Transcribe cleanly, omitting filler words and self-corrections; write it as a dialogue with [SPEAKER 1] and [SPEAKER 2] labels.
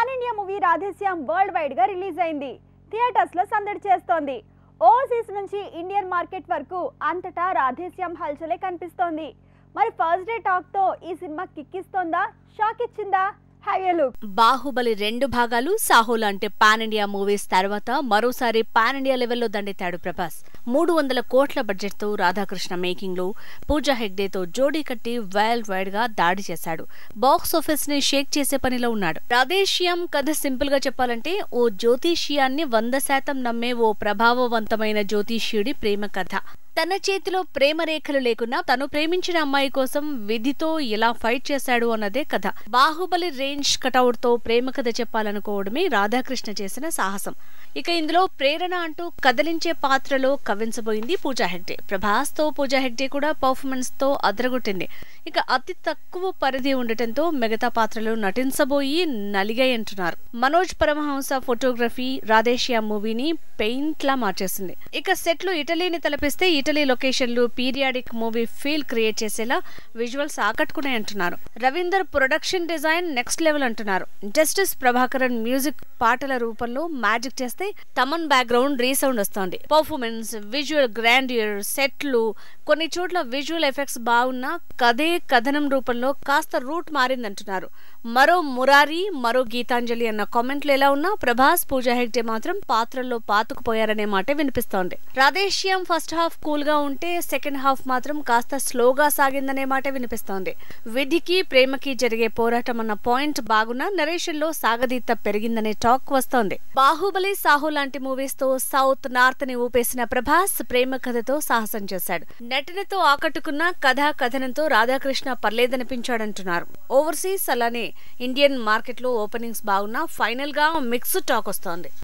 [SPEAKER 1] Pan India movie Radhe Shyam world wide గా release అయింది. Theatres లో సందడి చేస్తోంది. ఓవర్సీస్ నుంచి ఇండియన్ మార్కెట్ వరకు అంతటా రాధేశ్యామ్ హల్చలే కనిపిస్తోంది. మరి ఫస్ట్ డే టాక్ తో ఈ సినిమా కిక్కిస్తోందా, షాక్ ఇచ్చిందా?
[SPEAKER 2] బాహుబలి 2 భాగాలు, సాహో లాంటి పాన్ ఇండియా మూవీస్ తర్వాత మరోసారి పాన్ ఇండియా లెవెల్లో దండెత్తాడు ప్రభాస్. 300 కోట్ల బడ్జెట్ తో రాధాకృష్ణ మేకింగ్ లో పూజా హెగ్డేతో జోడీ కట్టి వరల్డ్ వైడ్ గా దాడి చేశాడు. బాక్స్ ఆఫీస్ ని షేక్ చేసే పనిలో ఉన్నాడు. రాధేశ్యామ్ కథ సింపుల్ గా చెప్పాలంటే ఓ జ్యోతిష్యాన్ని 100% నమ్మే ఓ ప్రభావవంతమైన జ్యోతిష్యుడి ప్రేమ కథ. తన చేతిలో ప్రేమ రేఖలు లేకున్నా తను ప్రేమించిన అమ్మాయి కోసం విధితో ఎలా ఫైట్ చేశాడు అన్నదే కథ. బాహుబలి రేంజ్ కటౌట్ తో ప్రేమ కథ చెప్పాలనుకోవడమే రాధాకృష్ణ చేసిన సాహసం. ఇక ఇందులో ప్రేరణ అంటూ కదిలించే పాత్రలో కవ్వించబోయింది పూజా హెగ్డే. ప్రభాస్ తో పూజా హెగ్డే కూడా పర్ఫార్మెన్స్ తో అదరగొట్టింది. ఇక అతి తక్కువ పరిధి ఉండటంతో మిగతా పాత్రలు నటించబోయి నలిగాయంటున్నారు. మనోజ్ పరమహంస ఫోటోగ్రఫీ రాధేశ్యామ్ మూవీని పెయింట్ లా మార్చేసింది. ఇక సెట్లు ఇటలీని తలపిస్తే ఇటలీ లొకేషన్లు పీరియాడిక్ మూవీ ఫీల్ క్రియేట్ చేసేలా విజువల్స్ ఆకట్టుకున్నాయంటున్నారు. Ravinder production design next level అంటున్నారు. జస్టిస్ ప్రభాకరన్ మ్యూజిక్ పాటల రూపంలో మ్యాజిక్ చేస్తే తమన్ బ్యాక్గ్రౌండ్ రీసౌండ్ వస్తోంది. పర్ఫార్మెన్స్, విజువల్ గ్రాండియర్, సెట్లు, కొన్ని చోట్ల విజువల్ ఎఫెక్ట్స్ బాగున్నా కథే కథనం రూపంలో కాస్త రూట్ మారిందంటున్నారు. మరో మురారి, మరో గీతాంజలి అన్న కామెంట్లు ఎలా ఉన్నా ప్రభాస్, పూజా హెగ్డే మాత్రం పాత్రల్లో పాతుకుపోయారనే మాట వినిపిస్తోంది. రాధేశ్యామ్ ఫస్ట్ హాఫ్ కూల్ గా ఉంటే సెకండ్ హాఫ్ మాత్రం కాస్త స్లోగా సాగిందనే మాట వినిపిస్తోంది. విధికి ప్రేమకి జరిగే పోరాటం అన్న పాయింట్ బాగున్నా నరేషన్ లో సాగదీత పెరిగిందనే టాక్ వస్తోంది. బాహుబలి, సాహో లాంటి మూవీస్ తో సౌత్ నార్త్ ని ఊపేసిన ప్రభాస్ ప్రేమ కథతో సాహసం చేశాడు. నటనతో ఆకట్టుకున్న కథా కథనంతో రాధాకృష్ణ పర్లేదనిపించాడంటున్నారు. ఓవర్సీస్ అలానే ఇండియన్ మార్కెట్ లో ఓపెనింగ్స్ బాగున్నా ఫైనల్ గా మిక్స్డ్ టాక్ వస్తోంది.